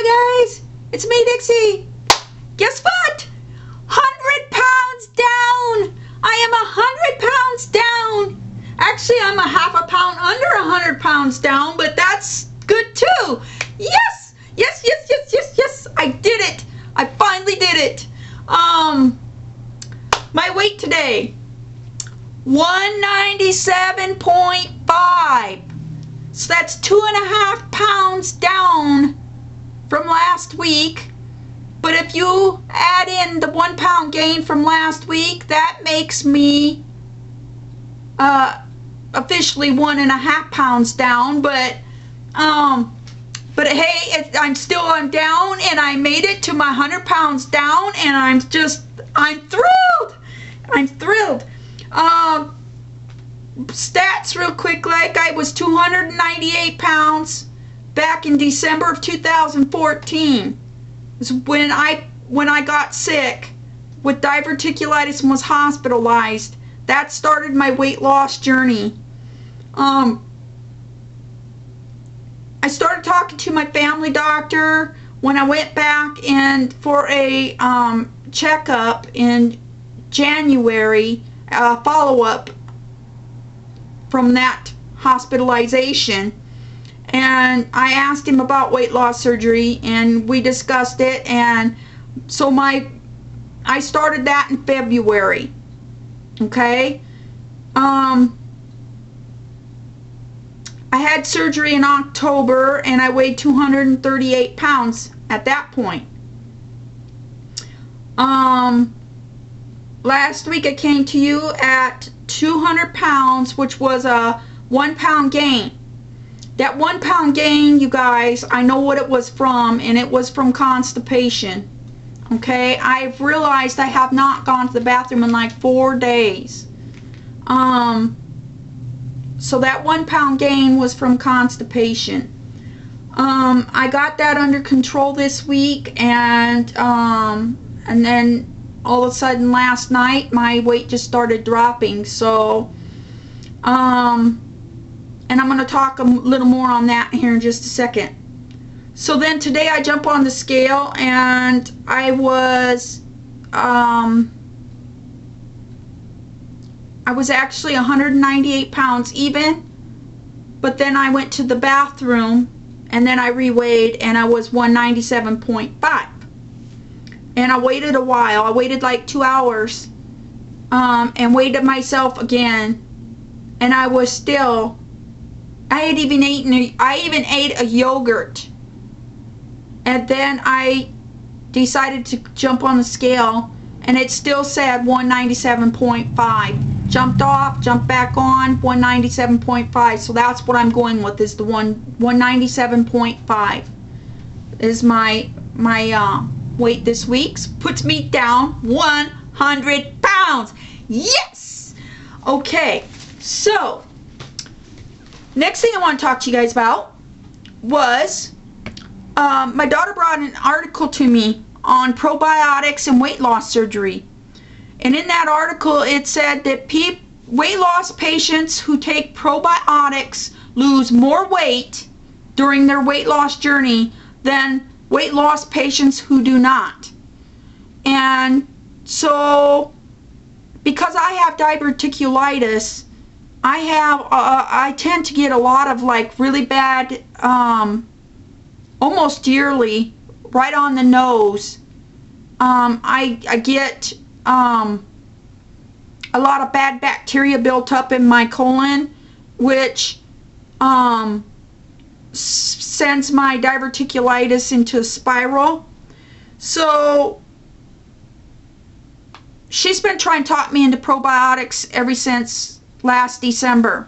Hi guys, it's me, Dixie. Guess what? 100 pounds down. I am 100 pounds down. Actually, I'm a half a pound under 100 pounds down, but that's good too. Yes, yes, yes, yes, yes, yes. I did it. I finally did it. My weight today, 197.5. So that's 2.5 pounds down from last week. But if you add in the 1 pound gain from last week, that makes me officially 1.5 pounds down. But hey, I'm down, and I made it to my 100 pounds down, and I'm thrilled. I'm thrilled. Stats real quick, like I was 298 pounds back in December of 2014. Is when I got sick with diverticulitis and was hospitalized. That started my weight loss journey. I started talking to my family doctor when I went back and for a checkup in January, follow-up from that hospitalization, and I asked him about weight loss surgery, and we discussed it, and so I started that in February. Okay, I had surgery in October, and I weighed 238 pounds at that point. Last week I came to you at 200 pounds, which was a 1 pound gain. That 1 pound gain, you guys, I know what it was from, and it was from constipation. Okay, I've realized I have not gone to the bathroom in like 4 days. So that 1 pound gain was from constipation. I got that under control this week, and then all of a sudden last night my weight just started dropping. So and I'm going to talk a little more on that here in just a second. So then today I jump on the scale, and I was actually 198 pounds even, but then I went to the bathroom and then I reweighed, and I was 197.5. And I waited a while. I waited like 2 hours and weighed myself again, and I was still, I even ate a yogurt, and then I decided to jump on the scale, and it still said 197.5. Jumped off, jumped back on, 197.5. So that's what I'm going with, is the 197.5 is my weight this week. Puts me down 100 pounds. Yes! Okay, so next thing I want to talk to you guys about was my daughter brought an article to me on probiotics and weight loss surgery. And in that article it said that weight loss patients who take probiotics lose more weight during their weight loss journey than weight loss patients who do not. And so because I have diverticulitis, I tend to get a lot of like really bad, almost yearly, right on the nose. I get a lot of bad bacteria built up in my colon, which sends my diverticulitis into a spiral. So she's been trying to talk me into probiotics ever since last December.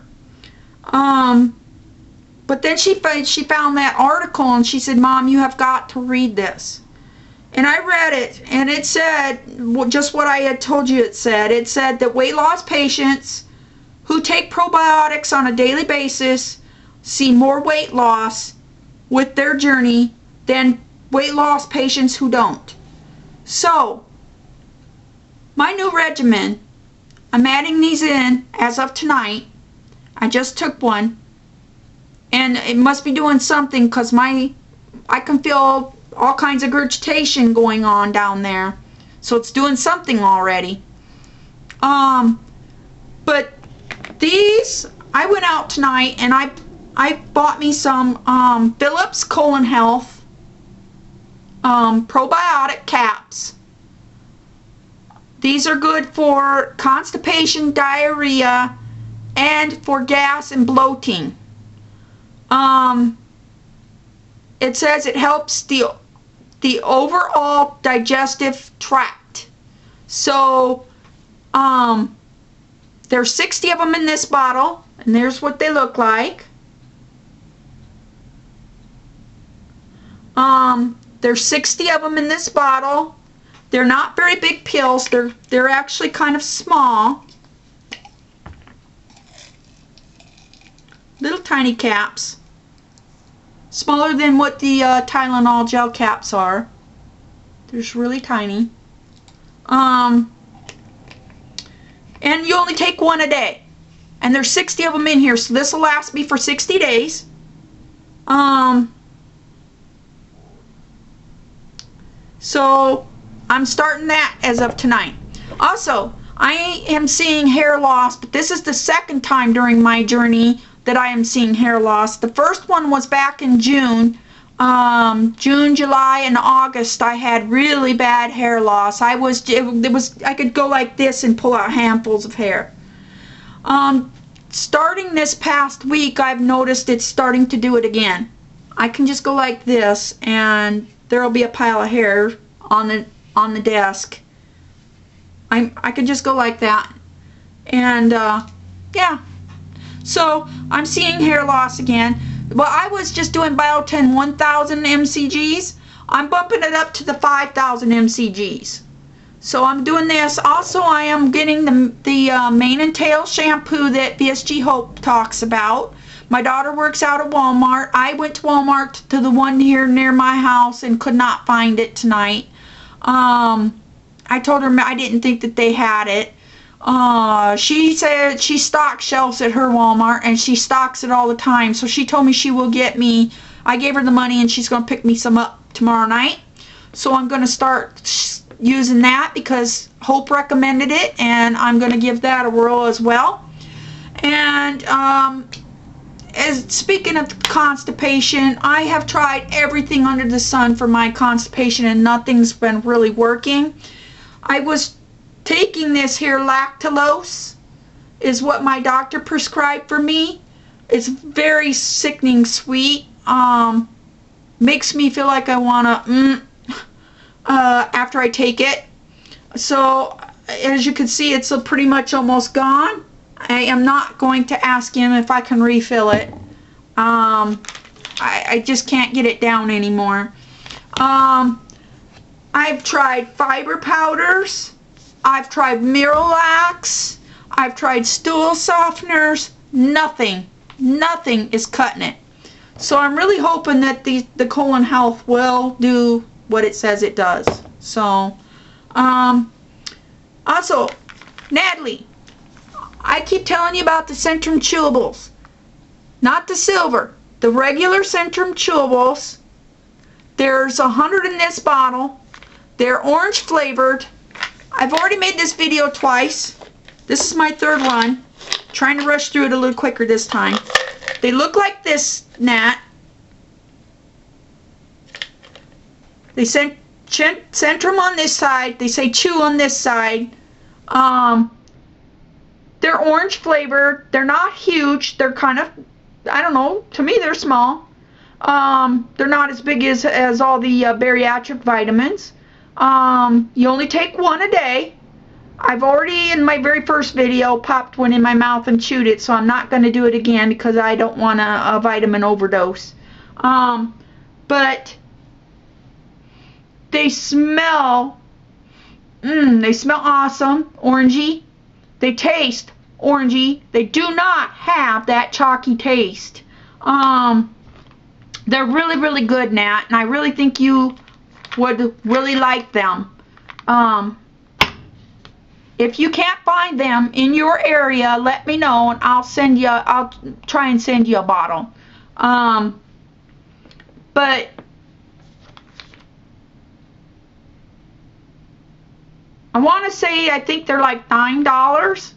But then she found that article, and she said, "Mom, you have got to read this." And I read it, and it said just what I had told you it said. It said that weight loss patients who take probiotics on a daily basis see more weight loss with their journey than weight loss patients who don't. So my new regimen, I'm adding these in as of tonight. I just took one, and it must be doing something, because I can feel all kinds of regurgitation going on down there. So it's doing something already. But these, I went out tonight and I bought me some Philips Colon Health probiotic caps. These are good for constipation, diarrhea, and for gas and bloating. It says it helps the overall digestive tract. So there's 60 of them in this bottle, and there's what they look like. There's 60 of them in this bottle. They're not very big pills. They're actually kind of small. Little tiny caps. Smaller than what the Tylenol gel caps are. They're just really tiny. And you only take one a day. And there's 60 of them in here, so this will last me for 60 days. So I'm starting that as of tonight. Also, I am seeing hair loss, but this is the second time during my journey that I am seeing hair loss. The first one was back in June. June, July, and August I had really bad hair loss. I could go like this and pull out handfuls of hair. Starting this past week, I've noticed it's starting to do it again. I can just go like this and there'll be a pile of hair on the desk. I could just go like that, and yeah. So I'm seeing hair loss again. Well, I was just doing Biotin 1000 mcgs. I'm bumping it up to the 5000 mcgs. So I'm doing this. Also, I am getting the mane and tail shampoo that VSG Hope talks about. My daughter works out at Walmart. I went to Walmart to the one here near my house and could not find it tonight. I told her I didn't think that they had it. She said she stocks shelves at her Walmart and she stocks it all the time. So she told me she will get me. I gave her the money and she's going to pick me some up tomorrow night. So I'm going to start using that because Hope recommended it, and I'm going to give that a whirl as well. And speaking of constipation, I have tried everything under the sun for my constipation and nothing's been really working. I was taking this here lactulose, is what my doctor prescribed for me. It's very sickening sweet. Makes me feel like I want to after I take it. So as you can see, it's pretty much almost gone. I am not going to ask him if I can refill it. I just can't get it down anymore. I've tried fiber powders. I've tried Miralax. I've tried stool softeners. Nothing is cutting it. So I'm really hoping that the Colon Health will do what it says it does. So, also, Natalie, I keep telling you about the Centrum Chewables. Not the silver, the regular Centrum Chewables. There's 100 in this bottle. They're orange flavored. I've already made this video twice. This is my third run. Trying to rush through it a little quicker this time. They look like this, Nat. They sent Centrum on this side. They say Chew on this side. They're orange flavored. They're not huge. They're kind of, I don't know, to me they're small. They're not as big as all the bariatric vitamins. You only take one a day. I've already, in my very first video, popped one in my mouth and chewed it, so I'm not going to do it again because I don't want a vitamin overdose. But they smell, they smell awesome, orangey. They taste orangey. They do not have that chalky taste. They're really, really good, Nat, and I really think you would really like them. If you can't find them in your area, let me know and I'll try and send you a bottle. But I want to say, I think they're like $9.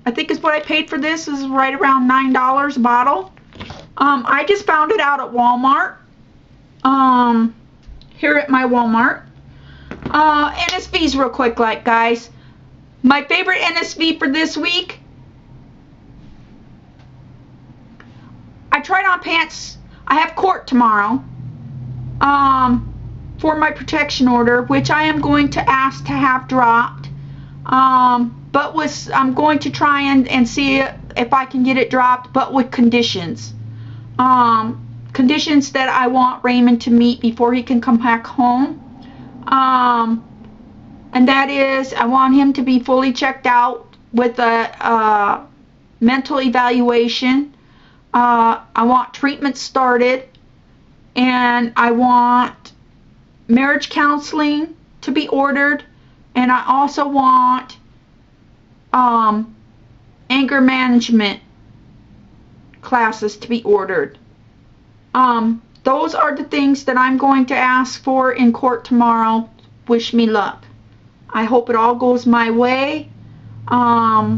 I think is what I paid for this, is right around $9 a bottle. I just found it out at Walmart. Here at my Walmart. NSVs real quick, like, guys. My favorite NSV for this week. I tried on pants. I have court tomorrow. For my protection order, which I am going to ask to have dropped. But I'm going to try and see if I can get it dropped, but with conditions. Conditions that I want Raymond to meet before he can come back home. And that is, I want him to be fully checked out with a mental evaluation. I want treatment started, and I want marriage counseling to be ordered, and I also want anger management classes to be ordered. Those are the things that I'm going to ask for in court tomorrow. Wish me luck. I hope it all goes my way. I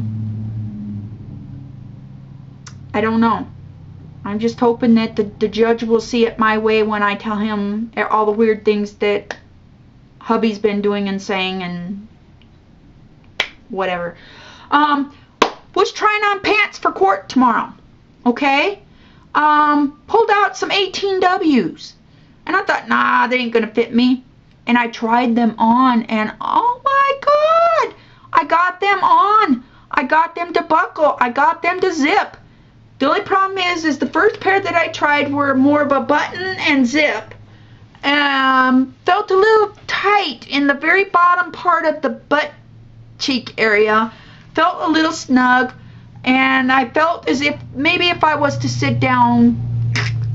don't know. I'm just hoping that the judge will see it my way when I tell him all the weird things that hubby's been doing and saying and whatever. Was trying on pants for court tomorrow. Okay? Pulled out some 18Ws. And I thought, nah, they ain't gonna fit me. And I tried them on, and oh my God! I got them on. I got them to buckle. I got them to zip. The only problem is the first pair that I tried were more of a button and zip. Felt a little tight in the very bottom part of the butt cheek area. Felt a little snug, and I felt as if maybe if I was to sit down,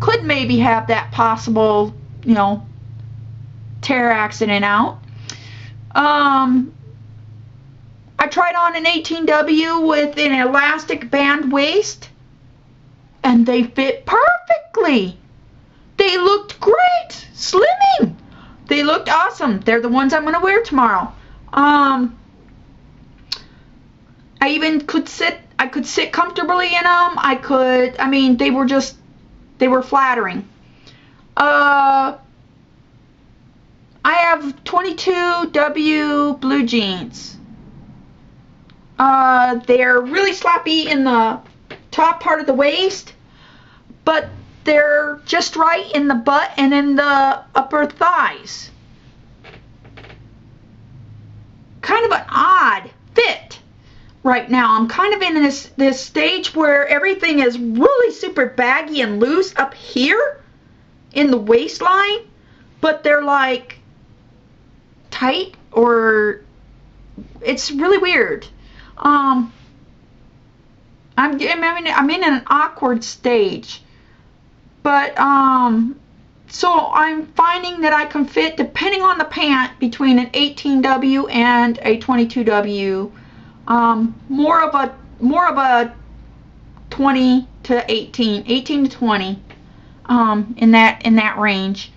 could maybe have that possible, you know, tear accident out. I tried on an 18W with an elastic band waist, and they fit perfectly. They looked great, slimming. They looked awesome. They're the ones I'm going to wear tomorrow. I even could sit. I could sit comfortably in them. I mean, they were flattering. I have 22W blue jeans. They're really sloppy in the top part of the waist, but they're just right in the butt and in the upper thighs. Kind of an odd fit right now. I'm kind of in this stage where everything is really super baggy and loose up here in the waistline, but they're like tight, or it's really weird. I'm in an awkward stage, but so I'm finding that I can fit, depending on the pant, between an 18W and a 22W. More of a 20 to 18 to 20, in that range,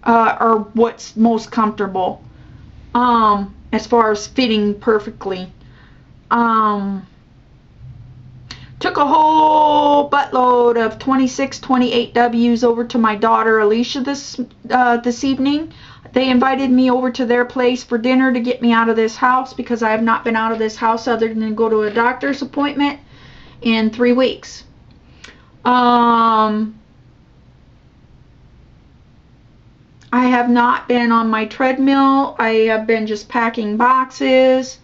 are what's most comfortable, as far as fitting perfectly. Took a whole buttload of 26, 28Ws over to my daughter Alicia this evening. They invited me over to their place for dinner to get me out of this house, because I have not been out of this house other than go to a doctor's appointment in 3 weeks. I have not been on my treadmill. I have been just packing boxes,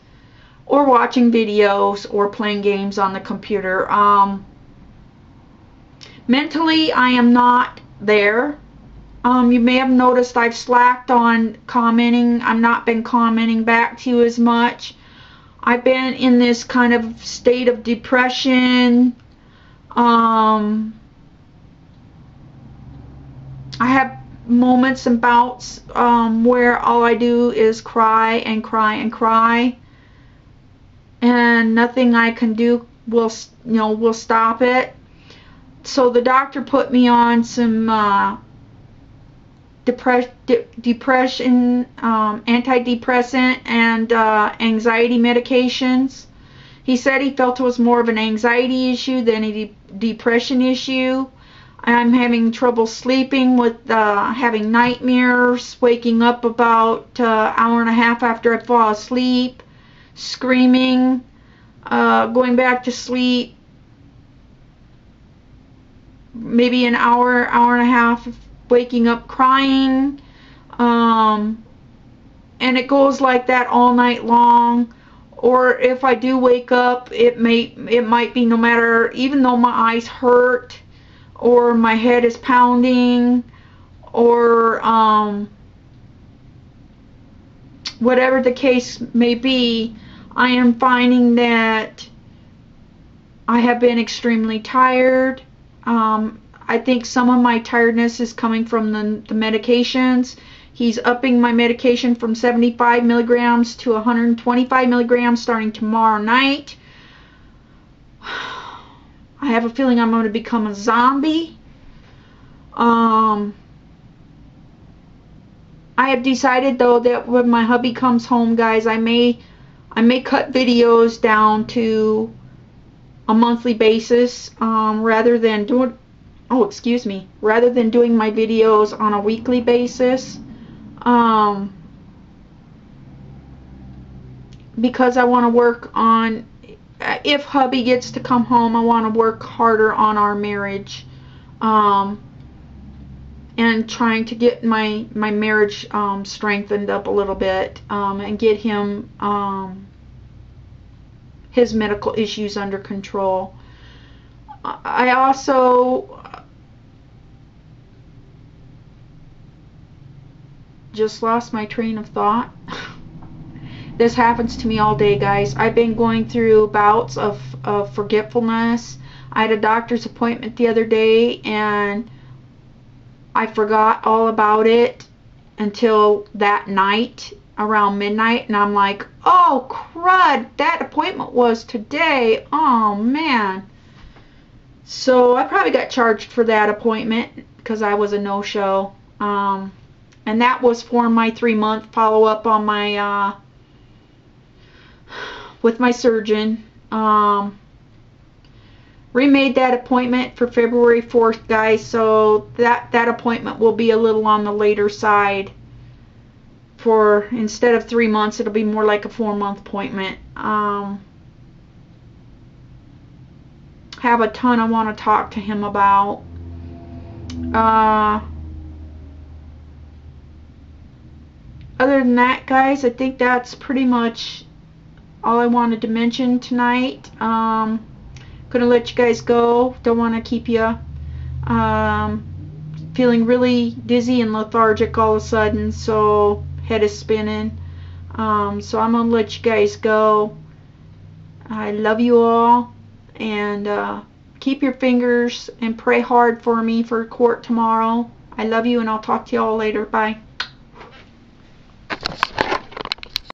or watching videos, or playing games on the computer. Mentally, I am not there. You may have noticed I've slacked on commenting. I've not been commenting back to you as much. I've been in this kind of state of depression. I have moments and bouts where all I do is cry and cry and cry, and nothing I can do will stop it. So the doctor put me on some depression, antidepressant, and anxiety medications. He said he felt it was more of an anxiety issue than a depression issue. I'm having trouble sleeping with having nightmares, waking up about hour and a half after I fall asleep, screaming, going back to sleep, maybe an hour, hour and a half, waking up crying, and it goes like that all night long. Or if I do wake up, it might be no matter, even though my eyes hurt, or my head is pounding, or whatever the case may be, I am finding that I have been extremely tired. I think some of my tiredness is coming from the medications. He's upping my medication from 75 milligrams to 125 milligrams starting tomorrow night. I have a feeling I'm going to become a zombie. I have decided though that when my hubby comes home, guys, I may cut videos down to a monthly basis, rather than doing my videos on a weekly basis, because I want to work on, if hubby gets to come home, I want to work harder on our marriage, and trying to get my marriage strengthened up a little bit, and get him his medical issues under control. I also just lost my train of thought. This happens to me all day, guys. I've been going through bouts of forgetfulness. I had a doctor's appointment the other day and I forgot all about it until that night around midnight, and I'm like, oh crud, that appointment was today. Oh man. So I probably got charged for that appointment because I was a no-show. And that was for my 3-month follow-up on my with my surgeon. Remade that appointment for February 4th, guys, so that appointment will be a little on the later side. For instead of 3 months, it'll be more like a 4-month appointment. Have a ton I want to talk to him about. Other than that, guys, I think that's pretty much all I wanted to mention tonight. Gonna let you guys go. Don't want to keep you feeling really dizzy and lethargic all of a sudden, so head is spinning. So I'm gonna let you guys go. I love you all, and keep your fingers and pray hard for me for court tomorrow. I love you, and I'll talk to you all later. Bye.